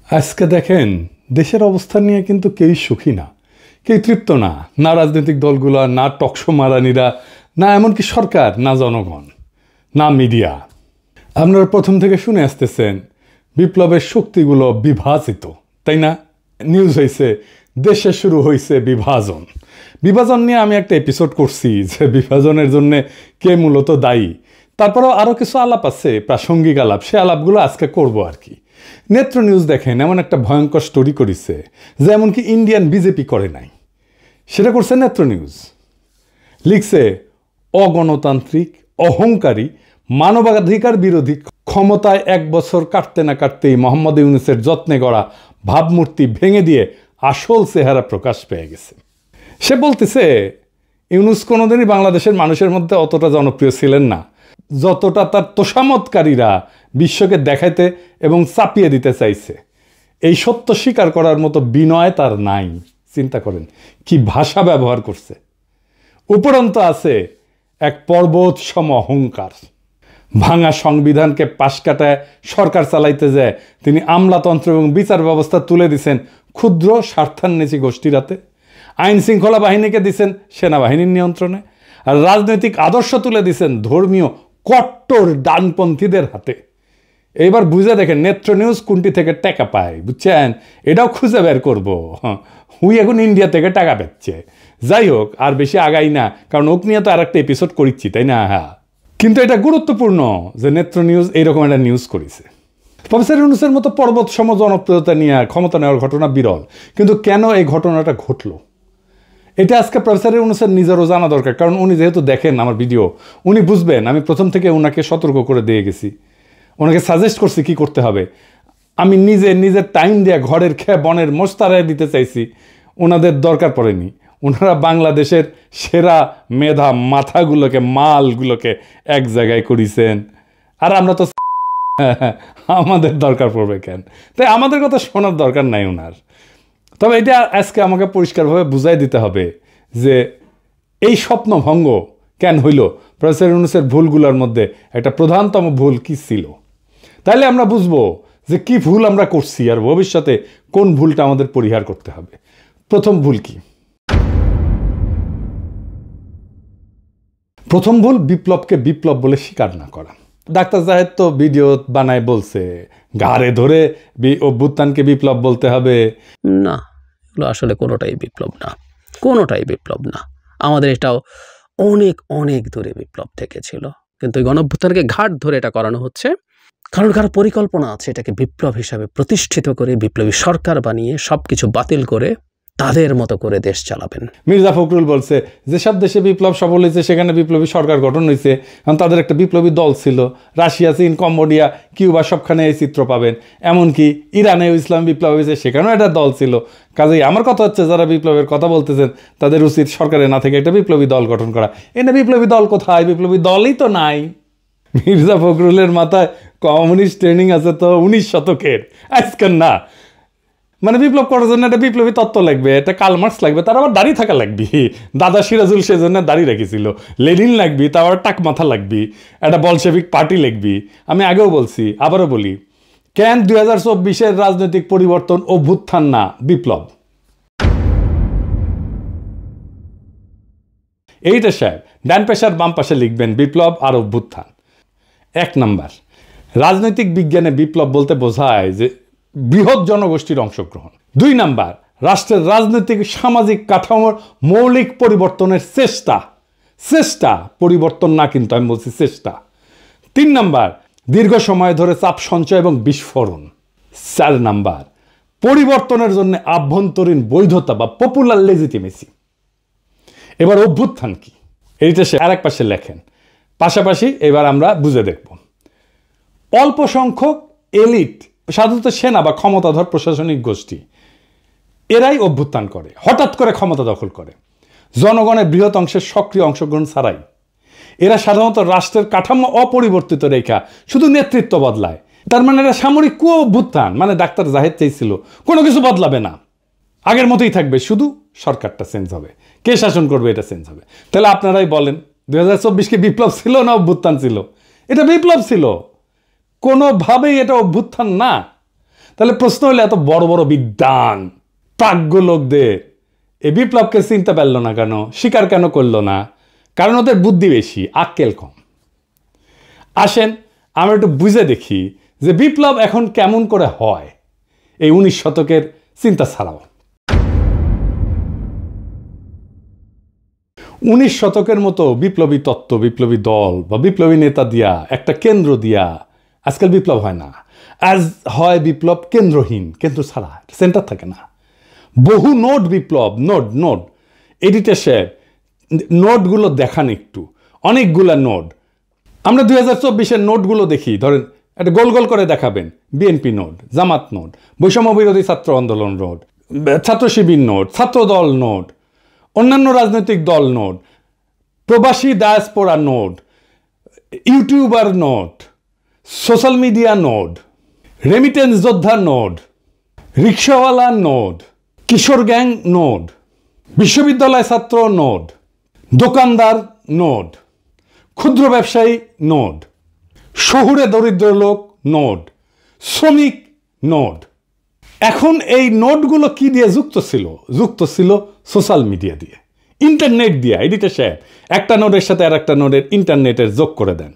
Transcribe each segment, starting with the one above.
আজকে দেখেন দেশের অবস্থা নিয়ে কিন্তু কেউই সুখী না, কেউ তৃপ্ত না, না রাজনৈতিক দলগুলো, না টকশো মারানিরা, না এমনকি সরকার, না জনগণ, না মিডিয়া। আপনারা প্রথম থেকে শুনে আসতেছেন বিপ্লবের শক্তিগুলো বিভাজিত, তাই না? নিউজ হয়েছে দেশে শুরু হয়েছে বিভাজন। বিভাজন নিয়ে আমি একটা এপিসোড করছি যে বিভাজনের জন্য কে মূলত দায়ী। তারপরেও আরও কিছু আলাপ আছে, প্রাসঙ্গিক আলাপ, সে আলাপগুলো আজকে করবো আর কি। নেত্র নিউজ দেখেন এমন একটা ভয়ঙ্কর স্টোরি করেছে যে এমনকি ইন্ডিয়ান বিজেপি করে নাই, সেটা করছে নেত্র নিউজ। লিখছে অগণতান্ত্রিক, অহংকারী, মানবাধিকার বিরোধী, ক্ষমতায় 1 বছর কাটতে না কাটতেই মোহাম্মদ ইউনূসের যত্নে গড়া ভাবমূর্তি ভেঙে দিয়ে আসল চেহারা প্রকাশ পেয়ে গেছে। সে বলতেছে ইউনূস কোনোদিনই বাংলাদেশের মানুষের মধ্যে অতটা জনপ্রিয় ছিলেন না যতটা তার তোষামতকারীরা বিশ্বকে দেখাইতে এবং চাপিয়ে দিতে চাইছে। এই সত্য স্বীকার করার মতো বিনয় তার নাই। চিন্তা করেন কি ভাষা ব্যবহার করছে। উপরন্ত আছে এক পর্বত সম অহংকার। ভাঙা সংবিধানকে পাশ কাটায় সরকার চালাইতে যায় তিনি আমলাতন্ত্র এবং বিচার ব্যবস্থা তুলে দিছেন ক্ষুদ্র স্বার্থান্বেষী গোষ্ঠীর হাতে। আইন শৃঙ্খলা বাহিনীকে দিছেন সেনাবাহিনীর নিয়ন্ত্রণে, আর রাজনৈতিক আদর্শ তুলে দিছেন ধর্মীয় কট্টর ডানপন্থীদের হাতে। এইবার বুঝে দেখেন নেত্র নিউজ কোনটি থেকে টাকা পায়, বুঝছেন? এটাও খুঁজে বের করবো। হুই এখন ইন্ডিয়া থেকে টাকা পাচ্ছে। যাই হোক, আর বেশি আগাই না, কারণ ওক নিয়ে তো আর একটা এপিসোড করিচ্ছি, তাই না? হ্যাঁ, কিন্তু এটা গুরুত্বপূর্ণ যে নেত্র নিউজ এইরকম একটা নিউজ করেছে। প্রফেসর ইউনূসের মতো পর্বত সম জনপ্রিয়তা নিয়ে ক্ষমতা নেওয়ার ঘটনা বিরল, কিন্তু কেন এই ঘটনাটা ঘটলো এটা আজকে প্রফেসর ইউনূসের নিজেরও জানা দরকার। কারণ উনি যেহেতু দেখেন আমার ভিডিও, উনি বুঝবেন আমি প্রথম থেকে ওনাকে সতর্ক করে দিয়ে গেছি, ওনাকে সাজেস্ট করছি কি করতে হবে। আমি নিজের টাইম দিয়ে ঘরের খেয়ে বনের মোস্তারায় দিতে চাইছি, ওনাদের দরকার পড়েনি। ওনারা বাংলাদেশের সেরা মেধা মাথাগুলোকে, মালগুলোকে এক জায়গায় করেছেন, আর আমরা তো আমাদের দরকার পড়বে কেন? তাই আমাদের কথা শোনার দরকার নাই ওনার। তবে এটা আজকে আমাকে পরিষ্কারভাবে বুঝাই দিতে হবে যে এই স্বপ্নভঙ্গ কেন হইল, প্রফেসর ইউনূসের ভুলগুলোর মধ্যে একটা প্রধানতম ভুল কি ছিল। তাইলে আমরা বুঝবো যে কি ভুল আমরা করছি আর ভবিষ্যতে কোন ভুলটা আমাদের পরিহার করতে হবে। প্রথম ভুল কি? প্রথম ভুল বিপ্লবকে বিপ্লব বলে স্বীকার না করা। ডাক্তার জাহেদ তো ভিডিও বানায় বলছে ঘাড়ে ধরে অভ্যুত্থানকে বিপ্লব বলতে হবে। না, এগুলো আসলে কোনোটাই বিপ্লব না, কোনোটাই বিপ্লব না। আমাদের এটাও অনেক অনেক দূরে বিপ্লব থেকে ছিল, কিন্তু এই গণঅভ্যুত্থানকে ঘাট ধরে এটা করানো হচ্ছে কারণ কারো পরিকল্পনা আছে এটাকে বিপ্লব হিসাবে প্রতিষ্ঠিত করে বিপ্লবী সরকার বানিয়ে সব কিছু বাতিল করে তাদের মতো করে দেশ চালাবেন। মির্জা ফখরুল বলছে যেসব দেশে বিপ্লব সফল হয়েছে সেখানে বিপ্লবী সরকার গঠন হয়েছে, কারণ তাদের একটা বিপ্লবী দল ছিল। রাশিয়া, চীন, কম্বোডিয়া, কিউবা সবখানে এই চিত্র পাবেন। এমনকি ইরানেও ইসলাম বিপ্লব হয়েছে, সেখানেও একটা দল ছিল। কাজেই আমার কথা হচ্ছে যারা বিপ্লবের কথা বলতেছেন তাদের উচিত সরকারে না থেকে একটা বিপ্লবী দল গঠন করা। এনে বিপ্লবী দল কোথায়? বিপ্লবী দলই তো নাই। মির্জা ফখরুলের মাথায় কমিউনিস্ট ট্রেনিং আছে তো 19 শতকের, আজকের না। মানে বিপ্লব করার জন্য একটা বিপ্লবী তত্ত্ব লাগবে, একটা কার্ল মার্কস লাগবে, তার আবার দাড়ি থাকা লাগবে। দাদা সিরাজুল সেজন্য দাড়ি রেখেছিল। লেনিন লাগবি, তার আবার টাক মাথা লাগবি, একটা বলশেভিক পার্টি লাগবি। আমি আগেও বলছি, আবারও বলি, কেন 2024-এর রাজনৈতিক পরিবর্তন অভ্যুত্থান না বিপ্লব? এইটা সাহেব ডান পেশার বাম পাশে লিখবেন বিপ্লব আর অভ্যুত্থান। 1 নাম্বার, রাজনৈতিক বিজ্ঞানে বিপ্লব বলতে বোঝায় যে বৃহৎ জনগোষ্ঠীর অংশগ্রহণ। 2 নাম্বার, রাষ্ট্রের রাজনৈতিক সামাজিক কাঠামোর মৌলিক পরিবর্তনের চেষ্টা, পরিবর্তন না, কিন্তু আমি বলছি চেষ্টা। 3 নাম্বার, দীর্ঘ সময় ধরে চাপ সঞ্চয় এবং বিস্ফোরণ। 4 নাম্বার, পরিবর্তনের জন্য আভ্যন্তরীণ বৈধতা বা পপুলার লেজিটিমেসি। এবার অভ্যুত্থান কি, এইটা সে আর এক পাশে লেখেন। পাশাপাশি এবার আমরা বুঝে দেখব। অল্প সংখ্যক এলিট, সাধারণত সেনা বা ক্ষমতাধর প্রশাসনিক গোষ্ঠী, এরাই অভ্যুত্থান করে, হঠাৎ করে ক্ষমতা দখল করে জনগণের বৃহৎ অংশের সক্রিয় অংশগ্রহণ ছাড়াই। এরা সাধারণত রাষ্ট্রের কাঠামো অপরিবর্তিত রেখা শুধু নেতৃত্ব বদলায়। তার মানে এরা সামরিক অভ্যুত্থান। মানে ডাক্তার জাহেদ চেয়েছিল কোনো কিছু বদলাবে না, আগের মতোই থাকবে, শুধু সরকারটা চেঞ্জ হবে, কে শাসন করবে এটা চেঞ্জ হবে। তাহলে আপনারাই বলেন 2024 কি বিপ্লব ছিল না অভ্যুত্থান ছিল? এটা বিপ্লব ছিল, কোনোভাবেই এটা অভ্যুত্থান না। তাহলে প্রশ্ন হলো এত বড় বড় বিদ্বান প্রাজ্ঞ লোকদের এই বিপ্লবকে চিনতে পারলো না কেন, স্বীকার কেন করলো না? কারণ ওদের বুদ্ধি বেশি, আক্কেল কম। আসেন আমরা একটু বুঝে দেখি যে বিপ্লব এখন কেমন করে হয় এই 19 শতকের চিন্তা ছাড়াও। 19 শতকের মতো বিপ্লবী তত্ত্ব, বিপ্লবী দল বা বিপ্লবী নেতা দিয়া, একটা কেন্দ্র দিয়া আজকাল বিপ্লব হয় না। আজ হয় বিপ্লব কেন্দ্রহীন, কেন্দ্র ছাড়া, সেন্টার থাকে না। বহু নোট বিপ্লব, নোট এডিটর সাহেব নোটগুলো দেখান একটু, অনেকগুলা নোট। আমরা 2024-এর নোটগুলো দেখি, ধরেন একটা গোল গোল করে দেখাবেন, বিএনপি নোট, জামাত নোট, বৈষম্য বিরোধী ছাত্র আন্দোলন নোট, ছাত্র শিবির নোট, ছাত্র দল নোট, অন্যান্য রাজনৈতিক দল নোট, প্রবাসী diaspora note, YouTuber note, social media note, remittance যোদ্ধা নোট, রিক্সাওয়ালা নোট, কিশোর গ্যাং নোট, বিশ্ববিদ্যালয় ছাত্র নোট, দোকানদার নোট, ক্ষুদ্র ব্যবসায়ী নোট, শহুরে দরিদ্র লোক নোট, শ্রমিক নোট। এখন এই নোটগুলো কি দিয়ে যুক্ত ছিল সোশ্যাল মিডিয়া দিয়ে, ইন্টারনেট দিয়ে। এডিটর সাহেব একটা নোটের সাথে আর একটা নোটের ইন্টারনেটের যোগ করে দেন,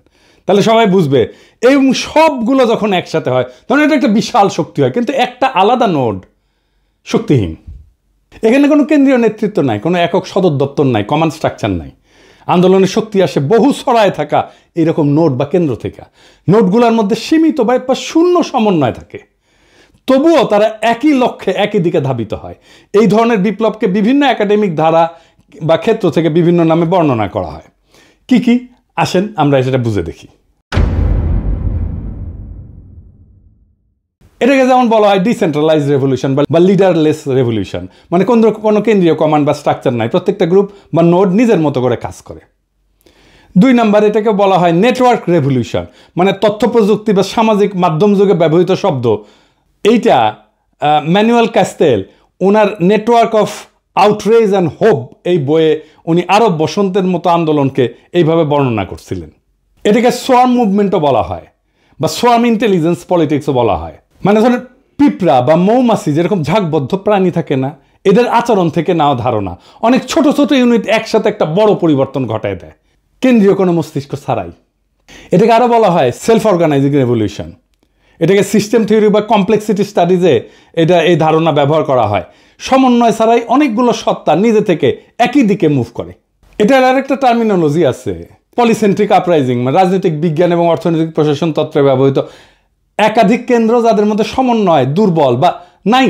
তাহলে সবাই বুঝবে। এবং সবগুলো যখন একসাথে হয় তখন এটা একটা বিশাল শক্তি হয়। কিন্তু একটা আলাদা নোট শক্তিহীন। এখানে কোনো কেন্দ্রীয় নেতৃত্ব নাই, কোনো একক সদর দপ্তর নাই, কমান্ড স্ট্রাকচার নাই। আন্দোলনের শক্তি আসে বহু ছড়ায় থাকা এইরকম নোট বা কেন্দ্র থেকে। নোটগুলোর মধ্যে সীমিত বা শূন্য সমন্বয় থাকে, তবুও তারা একই লক্ষ্যে একই দিকে ধাবিত হয়। এই ধরনের বিপ্লবকে বিভিন্ন একাডেমিক ধারা বা ক্ষেত্র থেকে বিভিন্ন নামে বর্ণনা করা হয়। কি কি আসেন আমরা সেটা বুঝে দেখি। এটাকে যেমন বলা হয় ডিসেন্ট্রালাইজ রেভলিউশন বা লিডারলেস রেভলিউশন, মানে কোনো কেন্দ্রীয় কমান্ড বা স্ট্রাকচার নাই, প্রত্যেকটা গ্রুপ বা নোড নিজের মতো করে কাজ করে। 2 নাম্বার এটাকে বলা হয় নেটওয়ার্ক রেভলিউশন, মানে তথ্য প্রযুক্তি বা সামাজিক মাধ্যম যুগে ব্যবহৃত শব্দ। এইটা Manuel castle owner network of outrage and hope এই বইয়ে উনি আরব বসন্তের মতো আন্দোলনকে এইভাবে বর্ণনা করছিলেন। এটাকে সোয়ার্ম মুভমেন্টও বলা হয় বা সোয়ার্ম ইন্টেলিজেন্স পলিটিক্সও বলা হয়। মানে ধরেন পিঁপড়া বা মৌমাছি যেরকম ঝাঁকবদ্ধ প্রাণী থাকে না, এদের আচরণ থেকে নেওয়া ধারণা অনেক ছোট ছোট ইউনিট একসাথে একটা বড় পরিবর্তন ঘটায় দেয়, কেন্দ্রীয় কোনো মস্তিষ্ক ছাড়াই। এটাকে আরও বলা হয় সেলফ অর্গানাইজিং রেভলিউশন। এটাকে সিস্টেম থিওরি বা কমপ্লেক্সিটি স্টাডিজে এই ধারণা ব্যবহার করা হয়। সমন্বয় ছাড়াই অনেকগুলো সত্তা নিজে থেকে একই দিকে মুভ করে। এটার আরেকটা টার্মিনোলজি আছে, পলিসেন্ট্রিক আপরাইজিং, মানে রাজনৈতিক বিজ্ঞান এবং অর্থনৈতিক প্রশাসন তত্ত্বে ব্যবহৃত একাধিক কেন্দ্র যাদের মধ্যে সমন্বয় দুর্বল বা নাই,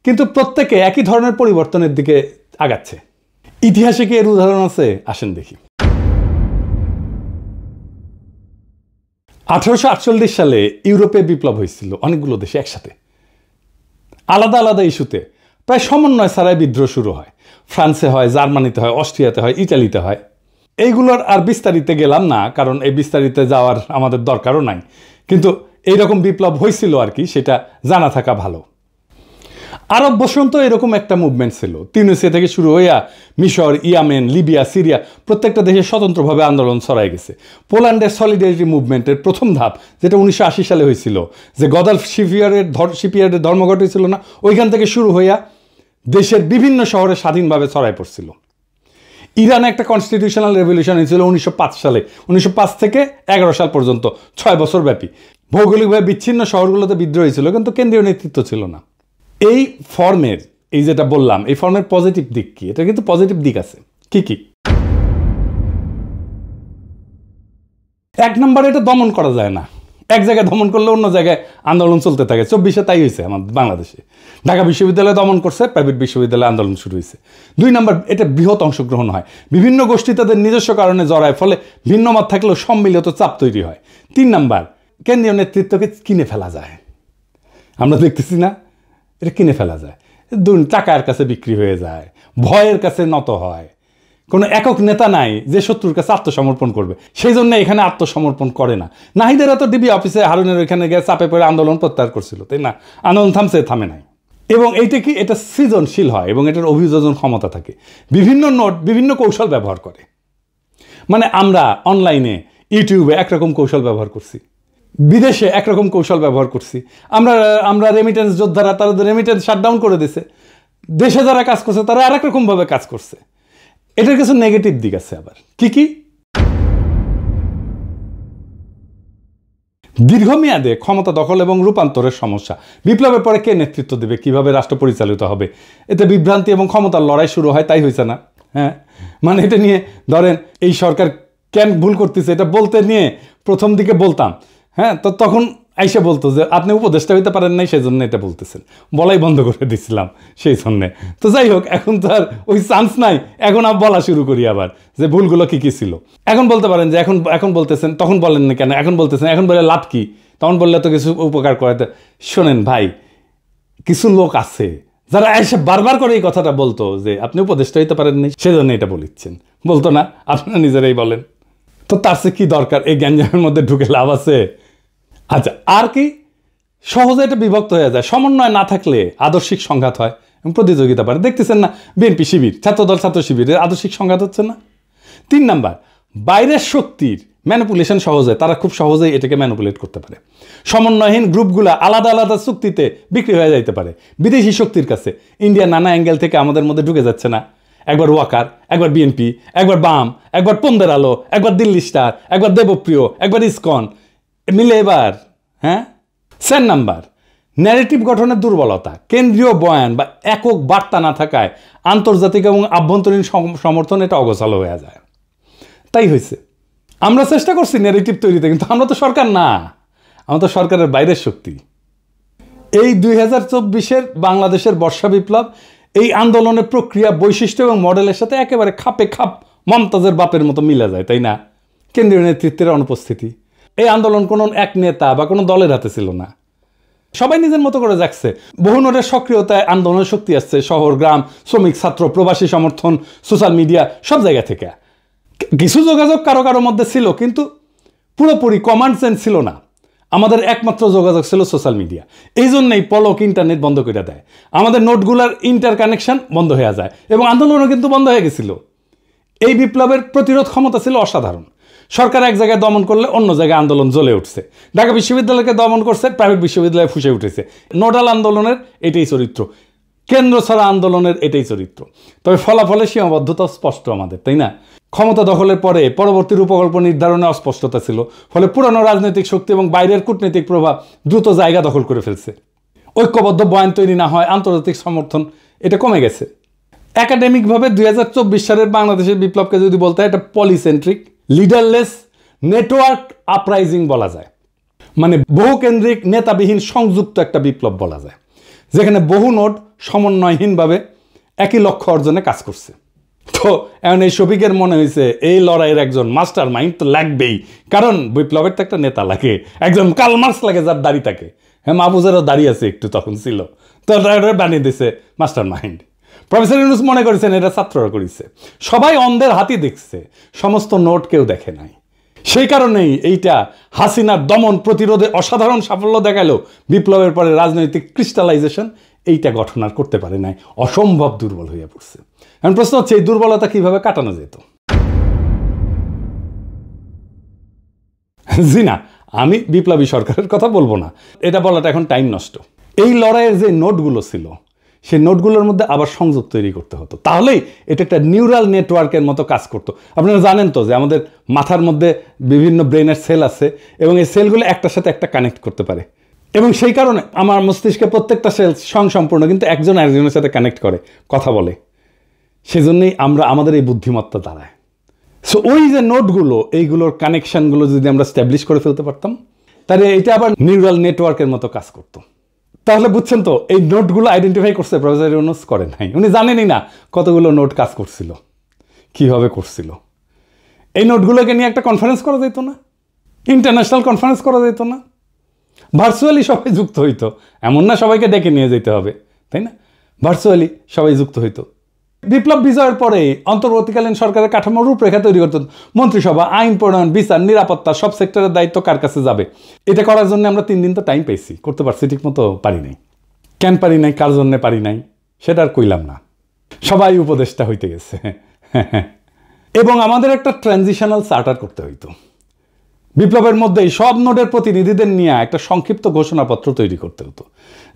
কিন্তু প্রত্যেকে একই ধরনের পরিবর্তনের দিকে আগাচ্ছে। ইতিহাসে কি এর উদাহরণ আছে? আসেন দেখি। 1848 সালে ইউরোপে বিপ্লব হয়েছিল অনেকগুলো দেশে একসাথে, আলাদা আলাদা ইস্যুতে। প্রায় সমন্বয় ছাড়াই বিদ্রোহ শুরু হয়। ফ্রান্সে হয়, জার্মানিতে হয়, অস্ট্রিয়াতে হয়, ইটালিতে হয়। এইগুলোর আর বিস্তারিতে গেলাম না, কারণ এই বিস্তারিতে যাওয়ার আমাদের দরকারও নাই। কিন্তু এইরকম বিপ্লব হয়েছিল আর কি, সেটা জানা থাকা ভালো। আরব বসন্ত এরকম একটা মুভমেন্ট ছিল। তিউনিসিয়া থেকে শুরু হইয়া মিশর, ইয়েমেন, লিবিয়া, সিরিয়া প্রত্যেকটা দেশে স্বতন্ত্রভাবে আন্দোলন ছড়াই গেছে। পোল্যান্ডের সলিডারিটি মুভমেন্টের প্রথম ধাপ, যেটা 1980 সালে হয়েছিল, যে গদালফ শিপইয়ার্ডের ধর্মঘট হয়েছিল না, ওইখান থেকে শুরু হইয়া দেশের বিভিন্ন শহরে স্বাধীনভাবে ছড়াই পড়ছিল। ইরানে একটা কনস্টিটিউশনাল রেভলিউশন হয়েছিল 1905 সালে। 1905 থেকে 11 সাল পর্যন্ত 6 বছর ব্যাপী। ভৌগোলিকভাবে বিচ্ছিন্ন শহরগুলোতে বিদ্রোহ হয়েছিল, কিন্তু কেন্দ্রীয় নেতৃত্ব ছিল না। এই ফর্মের, এই যেটা বললাম, এই ফর্মের পজিটিভ দিক কি? এটা কিন্তু পজিটিভ দিক আছে। কি কি? 1 নম্বরে এটা দমন করা যায় না। এক জায়গায় দমন করলে অন্য জায়গায় আন্দোলন চলতে থাকে। 24-এ তাই হয়েছে আমাদের বাংলাদেশে। ঢাকা বিশ্ববিদ্যালয় দমন করছে, প্রাইভেট বিশ্ববিদ্যালয়ে আন্দোলন শুরু হয়েছে। 2 নম্বর, এটা বৃহৎ অংশগ্রহণ হয়। বিভিন্ন গোষ্ঠী তাদের নিজস্ব কারণে জড়ায়, ফলে ভিন্ন মত থাকলেও সম্মিলিত চাপ তৈরি হয়। 3 নম্বর, কেন্দ্রীয় নেতৃত্বকে কিনে ফেলা যায়। আমরা দেখতেছি না, এটা কিনে ফেলা যায়। টাকার কাছে বিক্রি হয়ে যায়, ভয়ের কাছে নত হয়। কোনো একক নেতা নাই যে শত্রুর কাছে আত্মসমর্পণ করবে, সেই জন্য এখানে আত্মসমর্পণ করে না। নাহিদেরা তো ডিবি অফিসে হারুনের ওইখানে গিয়ে চাপে পড়ে আন্দোলন প্রত্যাহার করছিল, তাই না? আন্দোলন থামে নাই। এবং এইটা কি, এটা সৃজনশীল হয় এবং এটার অভিযোজন ক্ষমতা থাকে। বিভিন্ন নোট বিভিন্ন কৌশল ব্যবহার করে। মানে আমরা অনলাইনে ইউটিউবে একরকম কৌশল ব্যবহার করছি, বিদেশে একরকম কৌশল ব্যবহার করছি, আমরা রেমিটেন্স যোদ্ধারা তারা রেমিটেন্স শাটডাউন করে দিছে, দেশে যারা কাজ করছে তারা আর এক রকমভাবে কাজ করছে। এটার কিছু নেগেটিভ দিক আছে আবার। কি দীর্ঘমেয়াদে ক্ষমতা দখল এবং রূপান্তরের সমস্যা। বিপ্লবের পরে কে নেতৃত্ব দেবে, কিভাবে রাষ্ট্র পরিচালিত হবে, এতে বিভ্রান্তি এবং ক্ষমতার লড়াই শুরু হয়। তাই হয়েছে না? হ্যাঁ, মানে এটা নিয়ে ধরেন এই সরকার কেন ভুল করতেছে এটা বলতে নিয়ে প্রথম দিকে বলতাম, হ্যাঁ, তো তখন আইসা বলতো যে আপনি উপদেষ্টা হইতে পারেন নাই, সেই জন্য এটা বলতেছেন, বলাই বন্ধ করে দিছিলাম সেই জন্যে। তো যাই হোক, এখন তো আর ওই চান্স নাই, এখন আর বলা শুরু করি আবার যে ভুলগুলো কি ছিল। এখন বলতে পারেন যে এখন বলতেছেন, তখন বলেন না কেন, এখন বলতেছেন, এখন বলে লাভ কি, তখন বললে তো কিছু উপকার করাতে। শোনেন ভাই, কিছু লোক আছে যারা এসে বারবার করে এই কথাটা বলতো যে আপনি উপদেষ্টা হইতে পারেন নাই, সেজন্য এটা বলিচ্ছেন, বলতো না? আপনারা নিজেরাই বলেন। তো তার চেয়ে কি দরকার এই গ্যাঞ্জামের মধ্যে ঢুকে লাভ আছে? আচ্ছা, আর কি সহজে এটা বিভক্ত হয়ে যায়, সমন্বয় না থাকলে আদর্শিক সংঘাত হয় এবং প্রতিযোগিতা বাড়ে। দেখতেছেন না, বিএনপি শিবির, ছাত্রদল ছাত্র শিবিরের আদর্শিক সংঘাত হচ্ছে না? 3 নাম্বার, বাইরের শক্তির ম্যানিপুলেশন সহজ হয়, তারা খুব সহজেই এটাকে ম্যানিপুলেট করতে পারে। সমন্বয়হীন গ্রুপগুলা আলাদা আলাদা চুক্তিতে বিক্রি হয়ে যাইতে পারে বিদেশি শক্তির কাছে। ইন্ডিয়া নানা অ্যাঙ্গেল থেকে আমাদের মধ্যে ঢুকে যাচ্ছে না, একবার ওয়াকার, একবার বিএনপি, একবার বাম, একবার পন্দের আলো, একবার দিল্লি স্টার, একবার দেবপ্রিয়, একবার ইসকন মিলে এবার। হ্যাঁ। 4 নাম্বার, ন্যারেটিভ গঠনের দুর্বলতা, কেন্দ্রীয় বয়ান বা একক বার্তা না থাকায় আন্তর্জাতিক এবং আভ্যন্তরীণ সমর্থন এটা অগোছালো হয়ে যায়। তাই হয়েছে, আমরা চেষ্টা করছি ন্যারেটিভ তৈরিতে, কিন্তু আমরা তো সরকার না, আমরা তো সরকারের বাইরের শক্তি। এই 2024-এর বাংলাদেশের বর্ষা বিপ্লব এই আন্দোলনের প্রক্রিয়া, বৈশিষ্ট্য এবং মডেলের সাথে একেবারে খাপে খাপ মমতাজের বাপের মতো মিলা যায়, তাই না? কেন্দ্রীয় নেতৃত্বের অনুপস্থিতি। এই আন্দোলন কোনো এক নেতা বা কোনো দলের হাতে ছিল না, সবাই নিজের মতো করে যাচ্ছে। বহু নোটের সক্রিয়তায় আন্দোলনের শক্তি আসছে শহর, গ্রাম, শ্রমিক, ছাত্র, প্রবাসী সমর্থন, সোশ্যাল মিডিয়া, সব জায়গা থেকে। কিছু যোগাযোগ কারো কারো মধ্যে ছিল, কিন্তু পুরোপুরি কমান্ড সেন্স ছিল না। আমাদের একমাত্র যোগাযোগ ছিল সোশ্যাল মিডিয়া। এই জন্যই পলক ইন্টারনেট বন্ধ করে দেয়, আমাদের নোটগুলার ইন্টার কানেকশন বন্ধ হয়ে যায় এবং আন্দোলনও কিন্তু বন্ধ হয়ে গেছিল। এই বিপ্লবের প্রতিরোধ ক্ষমতা ছিল অসাধারণ। সরকার এক জায়গায় দমন করলে অন্য জায়গায় আন্দোলন জ্বলে উঠছে। ঢাকা বিশ্ববিদ্যালয়কে দমন করছে, প্রাইভেট বিশ্ববিদ্যালয়ে ফুসে উঠেছে। নোডাল আন্দোলনের এটাই চরিত্র, কেন্দ্র ছাড়া আন্দোলনের এটাই চরিত্র। তবে ফলাফলের সীমাবদ্ধতা স্পষ্ট আমাদের, তাই না? ক্ষমতা দখলের পরে পরবর্তী রূপকল্প নির্ধারণে অস্পষ্টতা ছিল, ফলে পুরানো রাজনৈতিক শক্তি এবং বাইরের কূটনৈতিক প্রভাব দ্রুত জায়গা দখল করে ফেলছে। ঐক্যবদ্ধ বয়ান তৈরি না হয়, আন্তর্জাতিক সমর্থন এটা কমে গেছে। একাডেমিকভাবে 2024 সালের বাংলাদেশের বিপ্লবকে যদি বলতে হয়, এটা পলিসেন্ট্রিক, লিডারলেস, নেটওয়ার্ক আপরাইজিং বলা যায়। মানে বহুকেন্দ্রিক, নেতাবিহীন, সংযুক্ত একটা বিপ্লব বলা যায়, যেখানে বহু নোট সমন্বয়হীনভাবে একই লক্ষ্য অর্জনে কাজ করছে। তো এখন এই শফিকের মনে হয়েছে এই লড়াইয়ের একজন মাস্টার মাইন্ড তো লাগবেই, কারণ বিপ্লবের তো একটা নেতা লাগে, একজন কার্ল মার্কস লাগে যার দাড়ি থাকে। হ্যাঁ, মাহফুজেরও দাড়ি আছে একটু, তখন ছিল, তো বানিয়ে দিছে মাস্টার মাইন্ড। প্রফেসর ইউনূস মনে করেছেন এটা ছাত্ররা করেছে, সবাই অন্ধের হাতি দেখছে, সমস্ত নোট কেউ দেখে নাই। সেই কারণেই এইটা হাসিনার দমন প্রতিরোধে অসাধারণ সাফল্য দেখালো, বিপ্লবের পরে রাজনৈতিক ক্রিস্টালাইজেশন এইটা গঠন আর করতে পারে নাই, অসম্ভব দুর্বল হয়ে পড়ছে। এখন প্রশ্ন হচ্ছে এই দুর্বলতা কিভাবে কাটানো যেত? জি না, আমি বিপ্লবী সরকারের কথা বলবো না, এটা বলাটা এখন টাইম নষ্ট। এই লড়াইয়ের যে নোটগুলো ছিল, সেই নোটগুলোর মধ্যে আবার সংযোগ তৈরি করতে হতো, তাহলেই এটা একটা নিউরাল নেটওয়ার্কের মতো কাজ করতো। আপনারা জানেন তো যে আমাদের মাথার মধ্যে বিভিন্ন ব্রেনের সেল আছে এবং এই সেলগুলো একটার সাথে একটা কানেক্ট করতে পারে, এবং সেই কারণে আমার মস্তিষ্কে প্রত্যেকটা সেল সম্পূর্ণ, কিন্তু একজন আরেকজনের সাথে কানেক্ট করে, কথা বলে। সেজন্যই আমরা আমাদের এই বুদ্ধিমত্তা দাঁড়ায়। সো ওই যে নোটগুলো, এইগুলোর কানেকশানগুলো যদি আমরা স্ট্যাবলিশ করে ফেলতে পারতাম, তাহলে এটা আবার নিউরাল নেটওয়ার্কের মতো কাজ করতো। তাহলে বুঝছেন তো, এই নোটগুলো আইডেন্টিফাই করছে প্রফেসর ইউনূস, করেন নাই। উনি জানেনই না কতগুলো নোট কাজ করছিল, কিভাবে করছিল। এই নোটগুলোকে নিয়ে একটা কনফারেন্স করা যেত না? ইন্টারন্যাশনাল কনফারেন্স করা যেত না? ভার্চুয়ালি সবাই যুক্ত হইতো, এমন না সবাইকে ডেকে নিয়ে যেতে হবে, তাই না? ভার্চুয়ালি সবাই যুক্ত হইতো। বিপ্লব বিজয়ের পরে অন্তর্বর্তীকালীন সরকারের কাঠামোর রূপরেখা তৈরি করতে মন্ত্রিসভা, আইন প্রণয়ন, বিচার, নিরাপত্তা, সব সেক্টরের দায়িত্ব কার কাছে যাবে, এটা করার জন্য আমরা 3 দিন তো টাইম পেয়েছি, করতে পারছি ঠিক মতো? পারি নাই। কেন পারি নাই, কার জন্যে পারি নাই, সেটা আর কইলাম না, সবাই উপদেষ্টা হইতে গেছে। এবং আমাদের একটা ট্রানজিশনাল চার্টার করতে হইতো, বিপ্লবের মধ্যেই সব নোডের প্রতিনিধিদের নিয়ে একটা সংক্ষিপ্ত ঘোষণাপত্র তৈরি করতে হতো,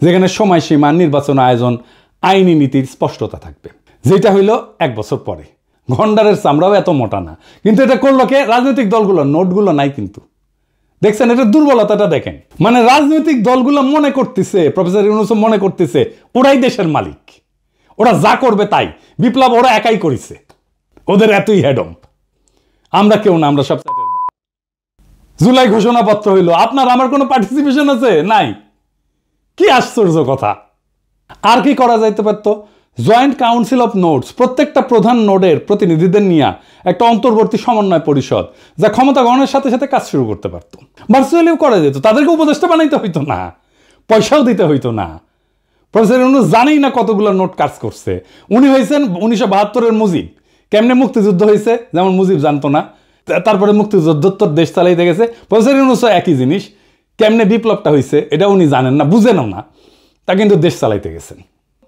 যেখানে সময়সীমা, নির্বাচন আয়োজন, আইনি নীতির স্পষ্টতা থাকবে। যেটা হইল 1 বছর পরে। গন্ডারের চামড়াও এত মোটা না, কিন্তু এটা করলো কে? রাজনৈতিক দলগুলো। নোটগুলো নাই কিন্তু। দেখছেন এটা দুর্বলতাটা দেখেন। মানে রাজনৈতিক দলগুলো মনে করতেছে, প্রফেসর ইউনূস মনে করতেছে ওরাই দেশের মালিক, ওরা যা করবে তাই। বিপ্লব ওরা একাই করেছে, ওদের এতই হেডম। আমরা কেউ না, আমরা সব জুলাই ঘোষণাপত্র হইল, আপনার আমার কোনো পার্টিসিপেশন আছে? নাই। কি আশ্চর্য কথা। আর কি করা যাইতে পারতো? জয়েন্ট কাউন্সিল অফ নোডস, প্রত্যেকটা প্রধান নোডের প্রতিনিধিদের নিয়ে একটা অন্তর্বর্তী সমন্বয় পরিষদ, যা ক্ষমতা গ্রহণের সাথে সাথে কাজ শুরু করতে পারত। ভার্চুয়ালিও করা যেত, তাদেরকে উপদেষ্টা বানাইতে হইতো না, পয়সাও দিতে হইতো না। প্রফেসর ইউনূস জানেই না কতগুলো নোট কাজ করছে। উনি হয়েছেন 1972-এর মুজিব। কেমনে মুক্তিযুদ্ধ হয়েছে যেমন মুজিব জানতো না, তারপরে মুক্তিযুদ্ধোত্তর দেশ চালাইতে গেছে। প্রফেসর ইউনূসও একই জিনিস, কেমনে বিপ্লবটা হয়েছে এটা উনি জানেন না, বুঝেনও না, তা কিন্তু দেশ চালাইতে গেছেন।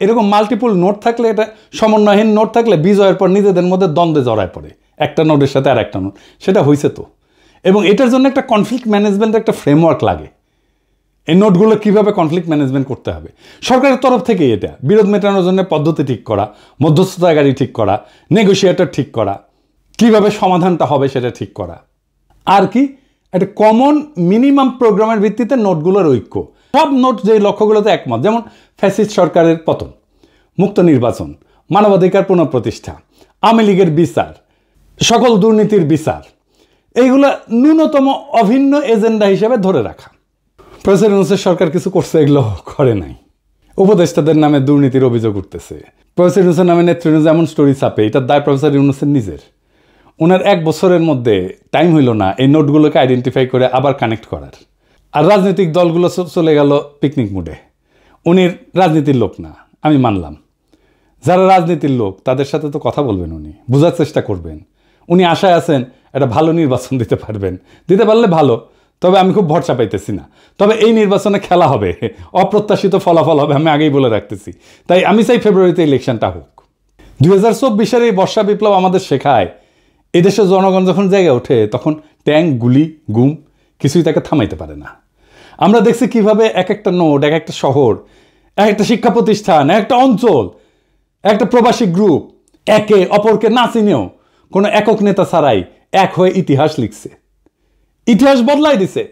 এরকম মাল্টিপল নোট থাকলে, এটা সমন্বয়হীন নোট থাকলে বিজয়ের পর নিজেদের মধ্যে দ্বন্দ্বে জড়ায় পড়ে, একটা নোটের সাথে আর একটা নোট। সেটা হয়েছে তো। এবং এটার জন্য একটা কনফ্লিক্ট ম্যানেজমেন্টের একটা ফ্রেমওয়ার্ক লাগে। এই নোটগুলো কীভাবে কনফ্লিক্ট ম্যানেজমেন্ট করতে হবে, সরকারের তরফ থেকে এটা বিরোধ মেটানোর জন্য পদ্ধতি ঠিক করা, মধ্যস্থতাকারী ঠিক করা, নেগোসিয়েটর ঠিক করা, কিভাবে সমাধানটা হবে সেটা ঠিক করা। আর কি একটা কমন মিনিমাম প্রোগ্রামের ভিত্তিতে নোটগুলোর ঐক্য। সব নোট যে লক্ষ্যগুলোতে একমত, যেমন ফ্যাসিস্ট সরকারের পতন, মুক্ত নির্বাচন, মানবাধিকার পুনঃপ্রতিষ্ঠা, আওয়ামী লীগের বিচার, সকল দুর্নীতির বিচার, এইগুলো ন্যূনতম অভিন্ন এজেন্ডা হিসেবে ধরে রাখা। প্রফেসর ইউনূসের সরকার কিছু করছে? এগুলো করে নাই। উপদেষ্টাদের নামে দুর্নীতির অভিযোগ উঠতেছে। প্রফেসর ইউনূসের নামে নেতৃত্ব যেমন স্টোরি ছাপে, এটার দায় প্রফেসর ইউনূসের নিজের। ওনার 1 বছরের মধ্যে টাইম হইল না এই নোটগুলোকে আইডেন্টিফাই করে আবার কানেক্ট করার। আর রাজনৈতিক দলগুলো চলে গেল পিকনিক মুডে। উনি রাজনীতির লোক না, আমি মানলাম। যারা রাজনীতির লোক তাদের সাথে তো কথা বলবেন, উনি বোঝার চেষ্টা করবেন। উনি আশায় আছেন একটা ভালো নির্বাচন দিতে পারবেন, দিতে পারলে ভালো। তবে আমি খুব ভরসা পাইতেছি না। তবে এই নির্বাচনে খেলা হবে, অপ্রত্যাশিত ফলাফল হবে, আমি আগেই বলে রাখতেছি। তাই আমি চাই ফেব্রুয়ারিতে ইলেকশনটা হোক। 2024-এর এই বর্ষা বিপ্লব আমাদের শেখায়, এদেশের জনগণ যখন জেগে ওঠে তখন ট্যাঙ্ক, গুলি, গুম কিছুই তাকে থামাইতে পারে না। আমরা দেখছি কিভাবে এক একটা নোড, এক একটা শহর, এক একটা শিক্ষা প্রতিষ্ঠান, এক একটা অঞ্চল, একটা প্রবাসী গ্রুপ একে অপরকে না চিনেও কোনো একক নেতা ছাড়াই এক হয়ে ইতিহাস লিখছে, ইতিহাস বদলাই দিছে।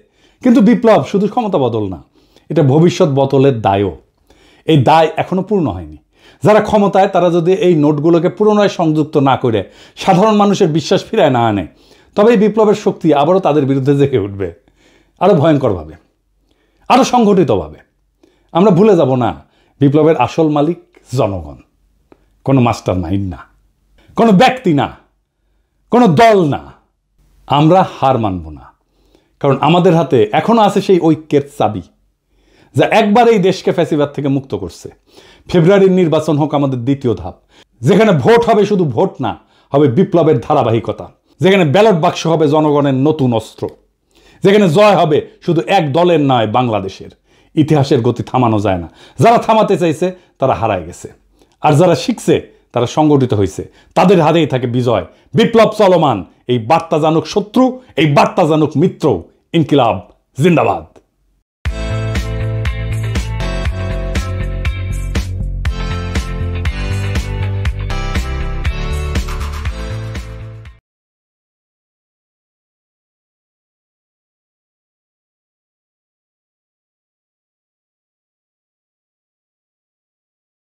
কিন্তু বিপ্লব শুধু ক্ষমতা বদল না, এটা ভবিষ্যৎ বদলের দায়ও। এই দায় এখনো পূর্ণ হয়নি। যারা ক্ষমতায় তারা যদি এই নোটগুলোকে পুনরায় সংযুক্ত না করে সাধারণ মানুষের বিশ্বাস ফিরায় না আনে, তবে এই বিপ্লবের শক্তি আবারও তাদের বিরুদ্ধে জেগে উঠবে, আরও ভয়ঙ্করভাবে, আরও সংগঠিতভাবে। আমরা ভুলে যাব না, বিপ্লবের আসল মালিক জনগণ, কোনো মাস্টার মাইন্ড না, কোনো ব্যক্তি না, কোনো দল না। আমরা হার মানব না, কারণ আমাদের হাতে এখনো আছে সেই ঐক্যের চাবি, যা একবার এই দেশকে ফ্যাসিবাদ থেকে মুক্ত করছে। ফেব্রুয়ারির নির্বাচন হোক আমাদের দ্বিতীয় ধাপ, যেখানে ভোট হবে শুধু ভোট না, হবে বিপ্লবের ধারাবাহিকতা, যেখানে ব্যালট বাক্স হবে জনগণের নতুন অস্ত্র, যেখানে জয় হবে শুধু এক দলের নয়, বাংলাদেশের। ইতিহাসের গতি থামানো যায় না। যারা থামাতে চাইছে তারা হারায় গেছে, আর যারা শিখছে তারা সংগঠিত হয়েছে, তাদের হাতেই থাকে বিজয়। বিপ্লব চলমান, এই বার্তা জানুক শত্রু, এই বার্তা জানুক মিত্র। ইনকিলাব জিন্দাবাদ।